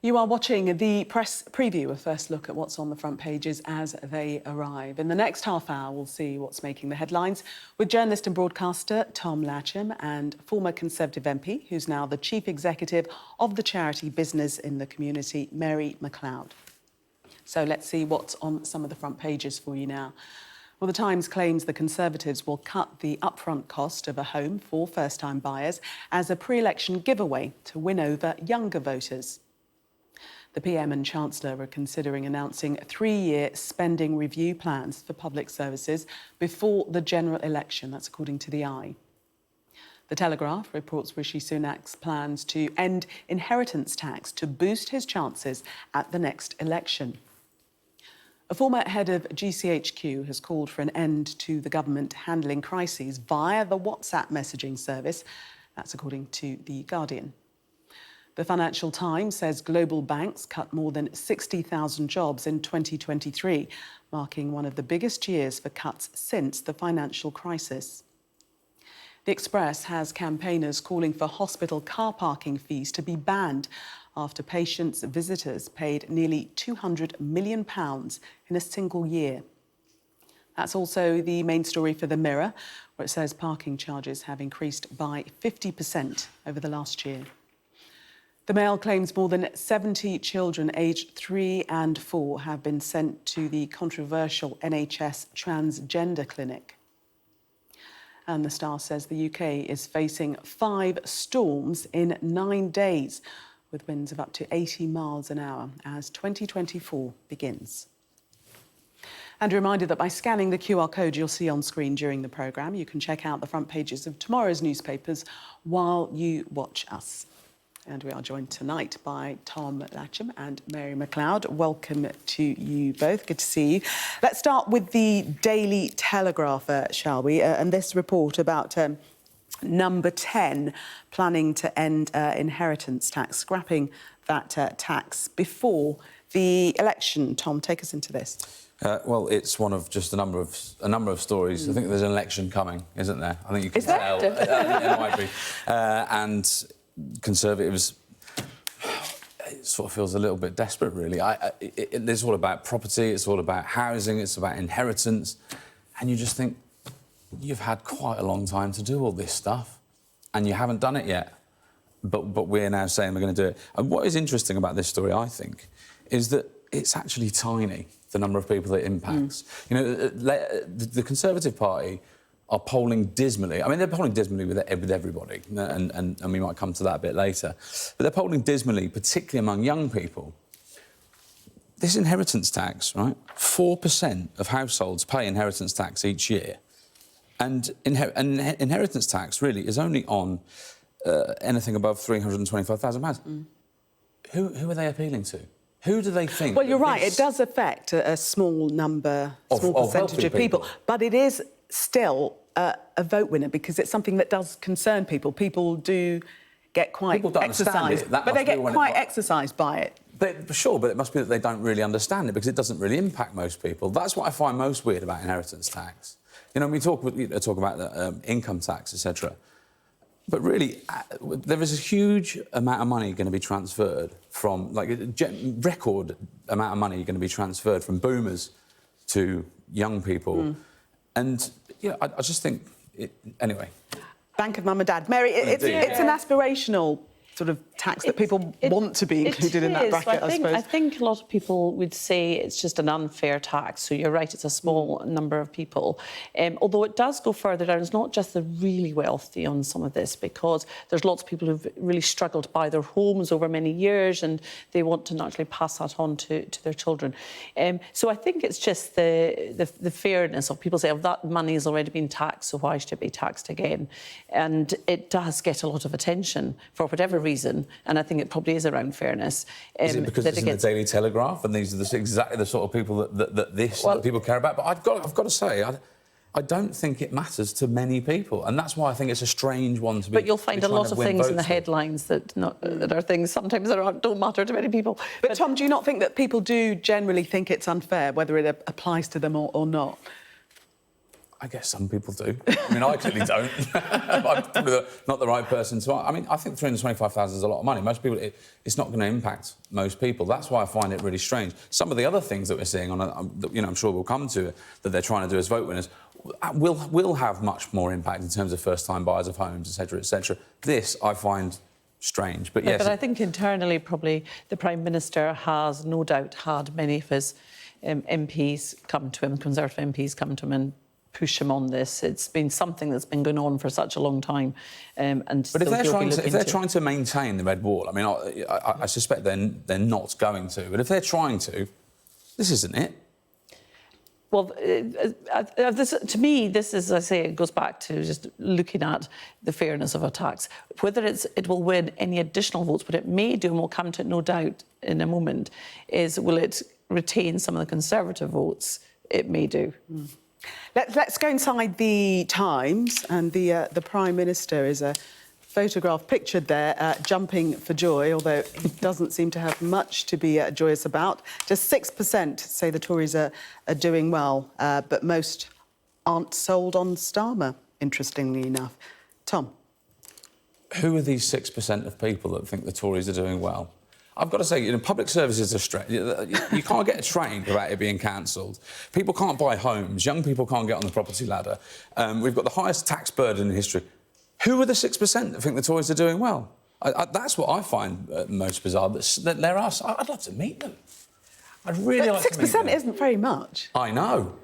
You are watching the press preview, a first look at what's on the front pages as they arrive. In the next half hour, we'll see what's making the headlines with journalist and broadcaster Tom Latchem and former Conservative MP, who's now the Chief Executive of the charity Business in the Community, Mary Macleod. So let's see what's on some of the front pages for you now. Well, the Times claims the Conservatives will cut the upfront cost of a home for first-time buyers as a pre-election giveaway to win over younger voters. The PM and Chancellor are considering announcing 3-year spending review plans for public services before the general election. That's according to the Eye. The Telegraph reports Rishi Sunak's plans to end inheritance tax to boost his chances at the next election. A former head of GCHQ has called for an end to the government handling crises via the WhatsApp messaging service. That's according to The Guardian. The Financial Times says global banks cut more than 60,000 jobs in 2023, marking one of the biggest years for cuts since the financial crisis. The Express has campaigners calling for hospital car parking fees to be banned after patients' visitors paid nearly £200 million in a single year. That's also the main story for The Mirror, where it says parking charges have increased by 50% over the last year. The Mail claims more than 70 children aged 3 and 4 have been sent to the controversial NHS transgender clinic. And The Star says the UK is facing 5 storms in 9 days, with winds of up to 80 miles an hour as 2024 begins. And a reminder that by scanning the QR code you'll see on screen during the programme, you can check out the front pages of tomorrow's newspapers while you watch us. And we are joined tonight by Tom Latchem and Mary Macleod. Welcome to you both. Good to see you. Let's start with the Daily Telegraph, shall we? And this report about Number 10 planning to end inheritance tax, scrapping that tax before the election. Tom, take us into this. Well, it's one of just a number of stories. I think there's an election coming, isn't there? I think you can tell. It might be. And Conservatives, it sort of feels a little bit desperate, really. It's all about property, it's all about housing, it's about inheritance. And you just think, you've had quite a long time to do all this stuff, and you haven't done it yet. But we're now saying we're going to do it. And what is interesting about this story, I think, is that it's actually tiny, the number of people it impacts. You know, the Conservative Party are polling dismally. I mean, they're polling dismally with everybody, and we might come to that a bit later. But they're polling dismally, particularly among young people. This inheritance tax, right? 4% of households pay inheritance tax each year. And inheritance tax, really, is only on anything above £325,000. Who are they appealing to? Who do they think... Well, you're right, it does affect a small number, small percentage of people. But it is still a vote winner because it's something that does concern people. People do get quite exercised, but they get quite exercised by it. Sure, but it must be that they don't really understand it because it doesn't really impact most people. That's what I find most weird about inheritance tax. You know, we talk about the, income tax, etc. But really, there is a huge amount of money going to be transferred from, like, a record amount of money going to be transferred from boomers to young people. And, yeah, I just think... Anyway. Bank of Mum and Dad. Mary, it's an aspirational sort of tax that people want to be included in that bracket, I suppose. I think a lot of people would say it's just an unfair tax. So you're right, it's a small number of people. Although it does go further down. It's not just the really wealthy on some of this, because there's lots of people who've really struggled to buy their homes over many years and they want to naturally pass that on to their children. So I think it's just the fairness of people say, oh, that money has already been taxed, so why should it be taxed again? And it does get a lot of attention for whatever reason. And I think it probably is around fairness. Is it because it's in the Daily Telegraph and these are exactly the sort of people that people care about? But I've got to say, I don't think it matters to many people, and that's why I think it's a strange one to be. But you'll find a lot of things in the headlines that are things sometimes that don't matter to many people. But Tom, do you not think that people do generally think it's unfair, whether it applies to them or not? I guess some people do. I mean, I clearly don't. I'm probably not the right person to... I mean, I think 325,000 is a lot of money. Most people, it's not going to impact most people. That's why I find it really strange. Some of the other things that we're seeing, I'm sure we'll come to, that they're trying to do as vote winners, will have much more impact in terms of first-time buyers of homes, etc., etc. This, I find strange. But yes... But I think internally, probably, the Prime Minister has no doubt had many of his MPs come to him, Conservative MPs come to him and push him on this. It's been something that's been going on for such a long time. But if they're trying to maintain the red wall, I mean, I suspect they're not going to. But if they're trying to, this isn't it. Well, to me, this is, I say, it goes back to just looking at the fairness of a tax. Whether it will win any additional votes, what it may do, and we'll come to it no doubt in a moment, is will it retain some of the Conservative votes? It may do. Mm. Let's go inside the Times, and the Prime Minister is a photograph pictured there, jumping for joy, although he doesn't seem to have much to be joyous about. Just 6% say the Tories are doing well, but most aren't sold on Starmer, interestingly enough. Tom? Who are these 6% of people that think the Tories are doing well? I've got to say, public services are straight. You can't get a train without it being cancelled. People can't buy homes. Young people can't get on the property ladder. We've got the highest tax burden in history. Who are the 6% that think the Tories are doing well? That's what I find most bizarre, that they're us. I'd love to meet them. I'd really like to meet them. 6% isn't very much. I know.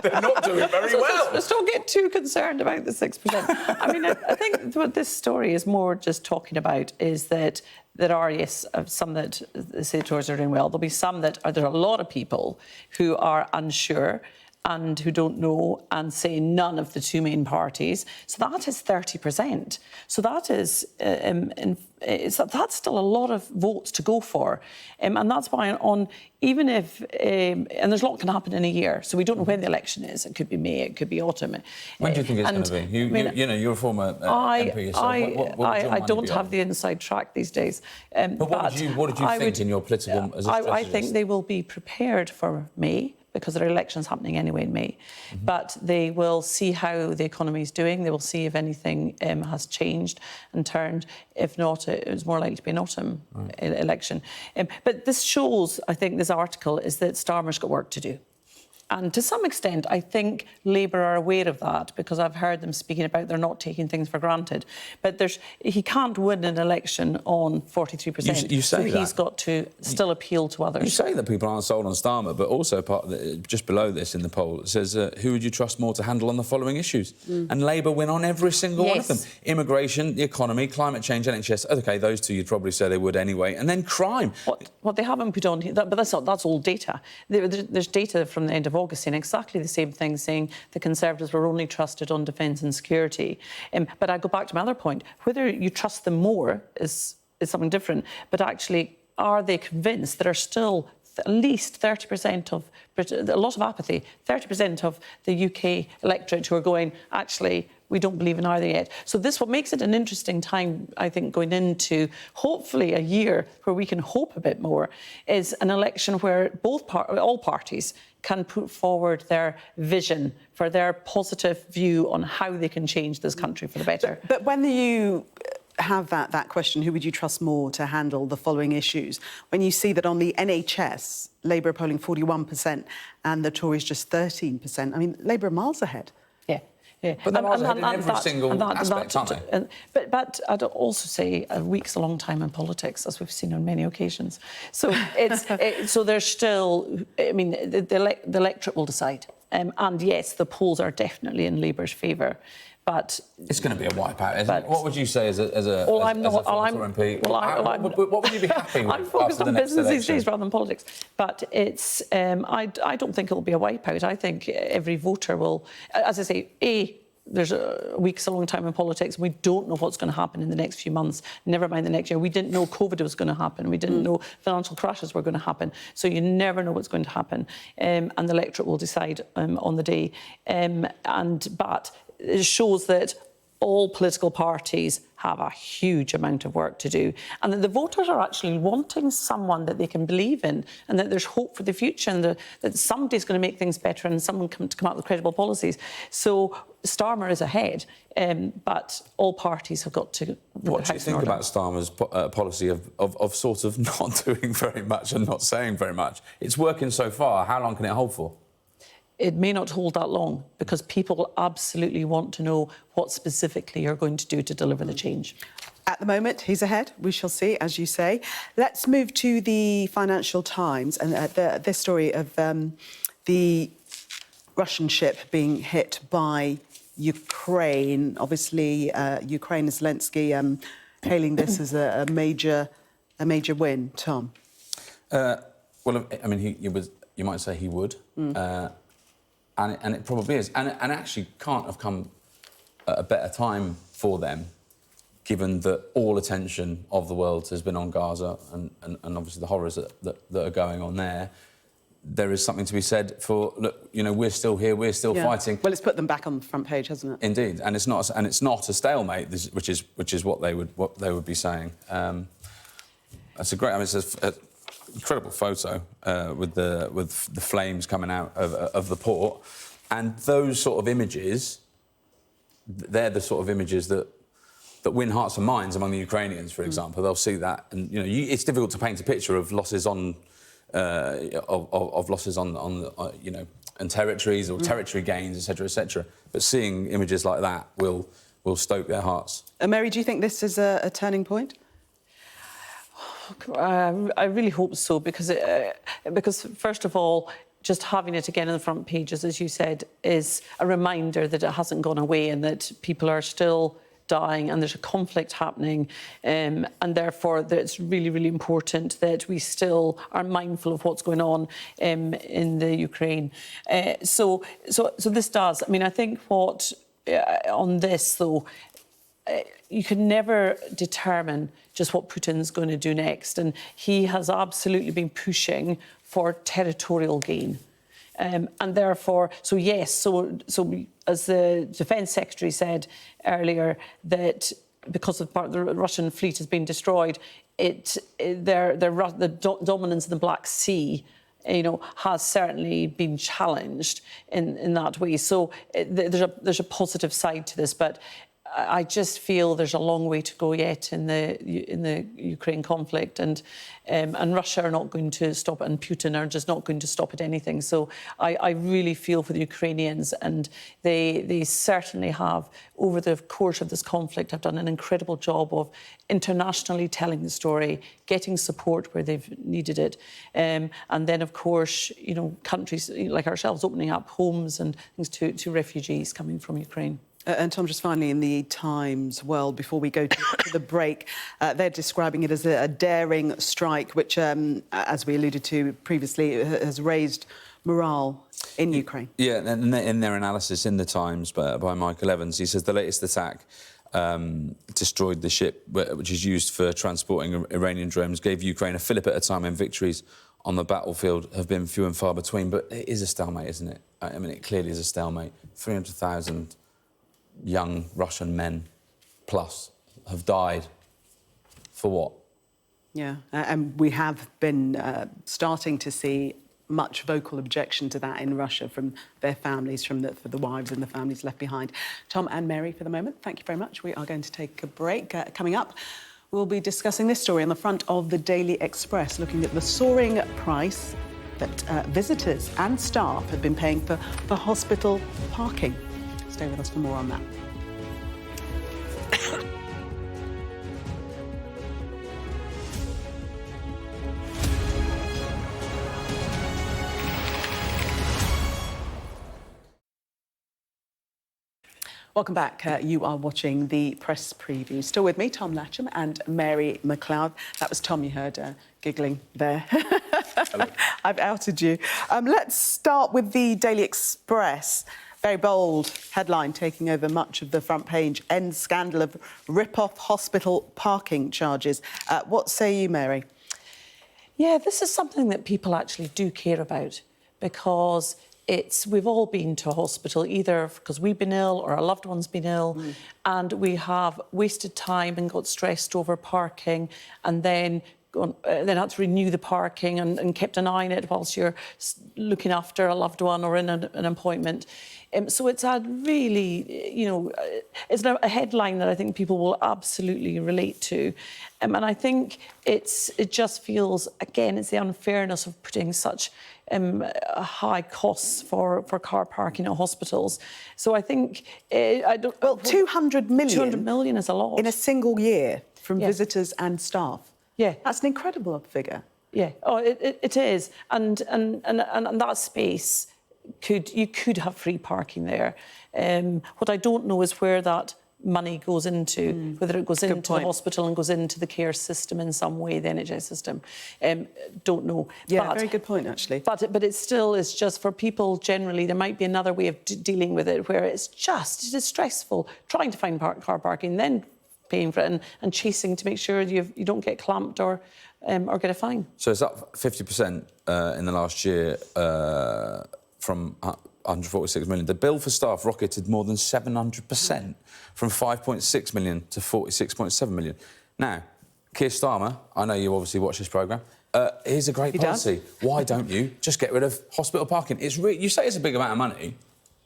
They're not doing very well. Let's not get too concerned about the 6%. I mean, I think what this story is more just talking about is that there are, yes, some that say the Tories are doing well. There'll be some that there are a lot of people who are unsure and who don't know and say none of the two main parties. So that is 30%. So that is, that's still a lot of votes to go for. And that's why even if, and there's a lot can happen in a year, so we don't know when the election is. It could be May, it could be autumn. When do you think it's going to be? You're a former MP yourself. I don't have the inside track these days. But what did you think in your political... I think they will be prepared for May, because there are elections happening anyway in May. Mm-hmm. But they will see how the economy is doing. They will see if anything has changed and turned. If not, it's more likely to be an autumn election. But this shows, I think, this article, is that Starmer's got work to do. And to some extent, I think Labour are aware of that, because I've heard them speaking about they're not taking things for granted. But he can't win an election on 43%. You say so that. He's got to still appeal to others. You say that people aren't sold on Starmer, but also just below this in the poll, it says, who would you trust more to handle on the following issues? And Labour win on every single one of them. Immigration, the economy, climate change, NHS. OK, those two you'd probably say they would anyway. And then crime. What they haven't put on here, but that's all data. There's data from the end of August saying exactly the same thing, saying the Conservatives were only trusted on defence and security. But I go back to my other point. Whether you trust them more is something different. But actually, are they convinced there are still at least 30% of a lot of apathy, 30% of the UK electorate who are going, actually, we don't believe in either yet. So what makes it an interesting time, I think, going into hopefully a year where we can hope a bit more, is an election where all parties can put forward their vision for their positive view on how they can change this country for the better. But when you have that question, who would you trust more to handle the following issues? When you see that on the NHS, Labour are polling 41% and the Tories just 13%, I mean, Labour are miles ahead. Yeah. But they're miles ahead in every single aspect, aren't they? But I'd also say a week's a long time in politics, as we've seen on many occasions. So so there's still, I mean, the electorate will decide. And yes, the polls are definitely in Labour's favour. But it's going to be a wipeout, isn't it? What would you say as a former MP? What would you be happy with? I'm focused on business these days rather than politics. But it's I don't think it'll be a wipeout. I think every voter will, as I say, there's a week's a long time in politics. We don't know what's going to happen in the next few months, never mind the next year. We didn't know COVID was going to happen. We didn't know financial crashes were going to happen. So you never know what's going to happen. And the electorate will decide on the day. But it shows that all political parties have a huge amount of work to do, and that the voters are actually wanting someone that they can believe in, and that there's hope for the future, and that somebody's going to make things better and someone to come out with credible policies. So Starmer is ahead, but all parties have got to... What do you think about Starmer's policy of sort of not doing very much and not saying very much? It's working so far. How long can it hold for? It may not hold that long, because people absolutely want to know what specifically you're going to do to deliver the change. At the moment, he's ahead. We shall see, as you say. Let's move to the Financial Times and this story of the Russian ship being hit by Ukraine. Obviously, Ukraine and Zelensky hailing this as a major win. Tom? Well, I mean, you might say he would. And it probably is. And it actually can't have come at a better time for them, given that all attention of the world has been on Gaza and obviously the horrors that are going on there. There is something to be said for, look, you know, we're still here, we're still fighting. Well, it's put them back on the front page, hasn't it? Indeed, and it's not a stalemate, which is what they would be saying. That's a great. I mean, it's an incredible photo with the flames coming out of the port, and those sort of images. They're the sort of images that win hearts and minds among the Ukrainians, for example. They'll see that, and you know, it's difficult to paint a picture of losses on. Of losses on you know, and territories or territory gains, etc., etc. But seeing images like that will stoke their hearts. Mary, do you think this is a turning point? I really hope so, because first of all, just having it again on the front pages, as you said, is a reminder that it hasn't gone away and that people are still dying and there's a conflict happening, and therefore that it's really, really important that we still are mindful of what's going on in the Ukraine. So this does. I mean, I think what on this though, you can never determine just what Putin's going to do next, and he has absolutely been pushing for territorial gain. And therefore, so as the Defence Secretary said earlier, that because of part of the Russian fleet has been destroyed, the dominance in the Black Sea, you know, has certainly been challenged in that way. So there's a positive side to this, but I just feel there's a long way to go yet in the Ukraine conflict, and Russia are not going to stop it, and Putin are just not going to stop at anything. So I really feel for the Ukrainians, and they certainly have, over the course of this conflict, have done an incredible job of internationally telling the story, getting support where they've needed it, and then of course, you know, countries like ourselves opening up homes and things to refugees coming from Ukraine. And Tom, just finally, in the Times World, before we go to the break, they're describing it as a daring strike, which, as we alluded to previously, has raised morale in Ukraine. Yeah, and in their analysis in the Times by Michael Evans, he says the latest attack destroyed the ship, which is used for transporting Iranian drones, gave Ukraine a fillip at a time, and victories on the battlefield have been few and far between. But it is a stalemate, isn't it? I mean, it clearly is a stalemate. 300,000 young Russian men plus have died for what? Yeah, and we have been starting to see much vocal objection to that in Russia from their families, for the wives and the families left behind. Tom and Mary, for the moment, thank you very much. We are going to take a break. Coming up, we'll be discussing this story on the front of the Daily Express, looking at the soaring price that visitors and staff have been paying for hospital parking. Stay with us for more on that. Welcome back. You are watching the press preview. Still with me, Tom Latchem and Mary Macleod. That was Tom you heard giggling there. I've outed you. Let's start with the Daily Express. Very bold headline taking over much of the front page. End scandal of rip-off hospital parking charges. What say you, Mary? Yeah, this is something that people actually do care about, because we've all been to a hospital either because we've been ill or our loved one's been ill, and we have wasted time and got stressed over parking, and then had to renew the parking and kept an eye on it whilst you're looking after a loved one or in an appointment. So it's a really, it's a headline that I think people will absolutely relate to. And I think it just feels, again, it's the unfairness of putting such high costs for car parking at hospitals. So I think... Well, 200 million... 200 million is a lot. In a single year from visitors and staff. Yeah. That's an incredible figure. Yeah, it is. And that space, you could have free parking there. What I don't know is where that money goes into, whether it goes into the hospital and goes into the care system in some way, the NHS system. Don't know. Yeah, very good point, actually. But it still is just for people generally, there might be another way of dealing with it where it's stressful trying to find car parking, then paying for it and chasing to make sure you don't get clamped or get a fine. So it's up 50% in the last year from 146 million. The bill for staff rocketed more than 700%, from 5.6 million to 46.7 million. Now, Keir Starmer, I know you obviously watch this programme, here's a great policy. Why don't you just get rid of hospital parking? You say it's a big amount of money.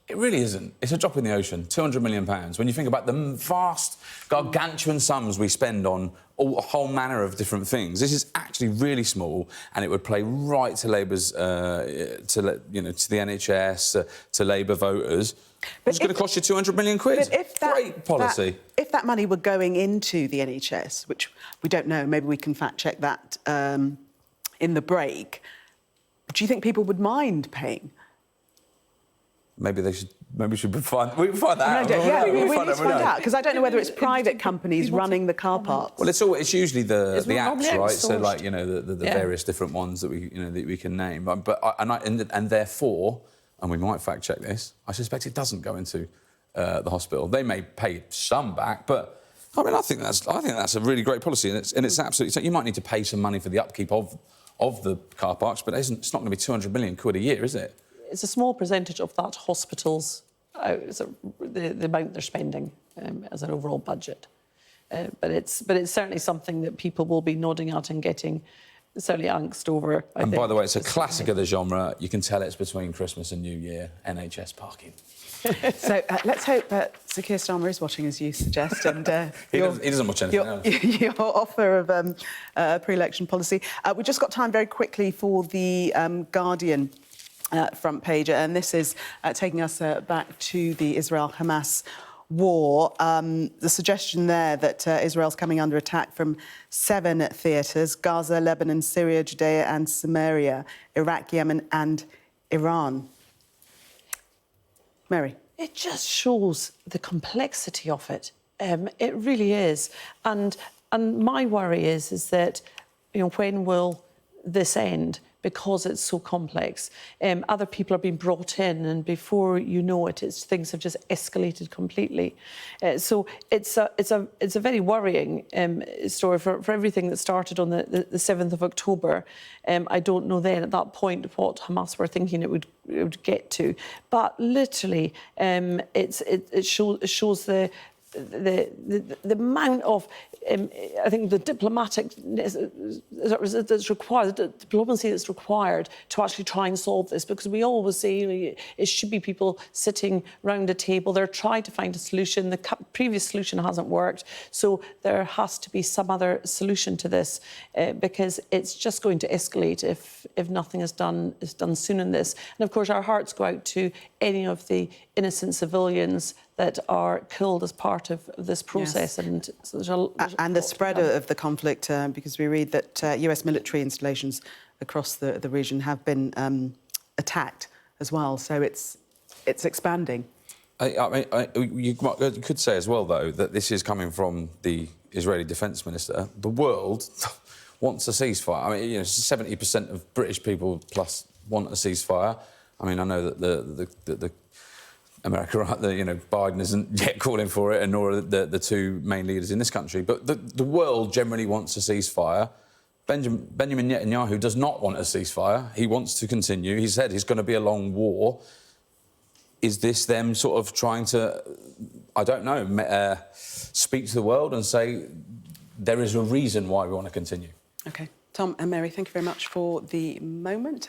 It really isn't. It's a drop in the ocean, £200 million. When you think about the vast, gargantuan sums we spend on a whole manner of different things, this is actually really small, and it would play right to Labour's, to the NHS, to Labour voters. It's going to cost you 200 million quid. But if great policy. If that money were going into the NHS, which we don't know, maybe we can fact check that in the break, do you think people would mind paying? Maybe we should find that out. Yeah, we need to find out, because I don't know whether it's private companies running the car parks. Well, it's usually the apps, right? So, like, the various different ones that we can name. And therefore, and we might fact check this, I suspect it doesn't go into the hospital. They may pay some back, but I mean, I think that's a really great policy, and it's absolutely. You might need to pay some money for the upkeep of the car parks, but it's not going to be 200 million quid a year, is it? It's a small percentage of that hospital's the amount they're spending as an overall budget, but it's certainly something that people will be nodding at and getting certainly angst over. I think. By the way, it's a classic of the genre. You can tell it's between Christmas and New Year. NHS parking. So let's hope that Sir Keir Starmer is watching, as you suggest, and he doesn't watch anything else. Your offer of pre-election policy. We've just got time very quickly for the Guardian front page, and this is taking us back to the Israel-Hamas war. The suggestion there that Israel's coming under attack from 7 theatres: Gaza, Lebanon, Syria, Judea and Samaria, Iraq, Yemen and Iran. Mary? It just shows the complexity of it. It really is. And my worry is that, when will this end? Because it's so complex. Other people are being brought in, and before you know it, things have just escalated completely. So it's a very worrying story for everything that started on the 7th of October. I don't know then at that point what Hamas were thinking it would get to, but literally it shows the amount of, I think, the diplomatic that's required, the diplomacy that's required to actually try and solve this, because we always say it should be people sitting round a table. They're trying to find a solution. The previous solution hasn't worked, so there has to be some other solution to this, because it's just going to escalate if nothing is done soon in this. And of course, our hearts go out to any of the innocent civilians that are killed as part of this process. Yes. And so there's the spread of the conflict, because we read that US military installations across the region have been attacked as well. So it's expanding. You could say as well, though, that this is coming from the Israeli Defence Minister. The world wants a ceasefire. I mean, 70% of British people plus want a ceasefire. I mean, I know that the America, Biden isn't yet calling for it, and nor are the two main leaders in this country. But the world generally wants a ceasefire. Benjamin Netanyahu does not want a ceasefire. He wants to continue. He said it's going to be a long war. Is this them sort of trying to, I don't know, speak to the world and say there is a reason why we want to continue? OK. Tom and Mary, thank you very much for the moment.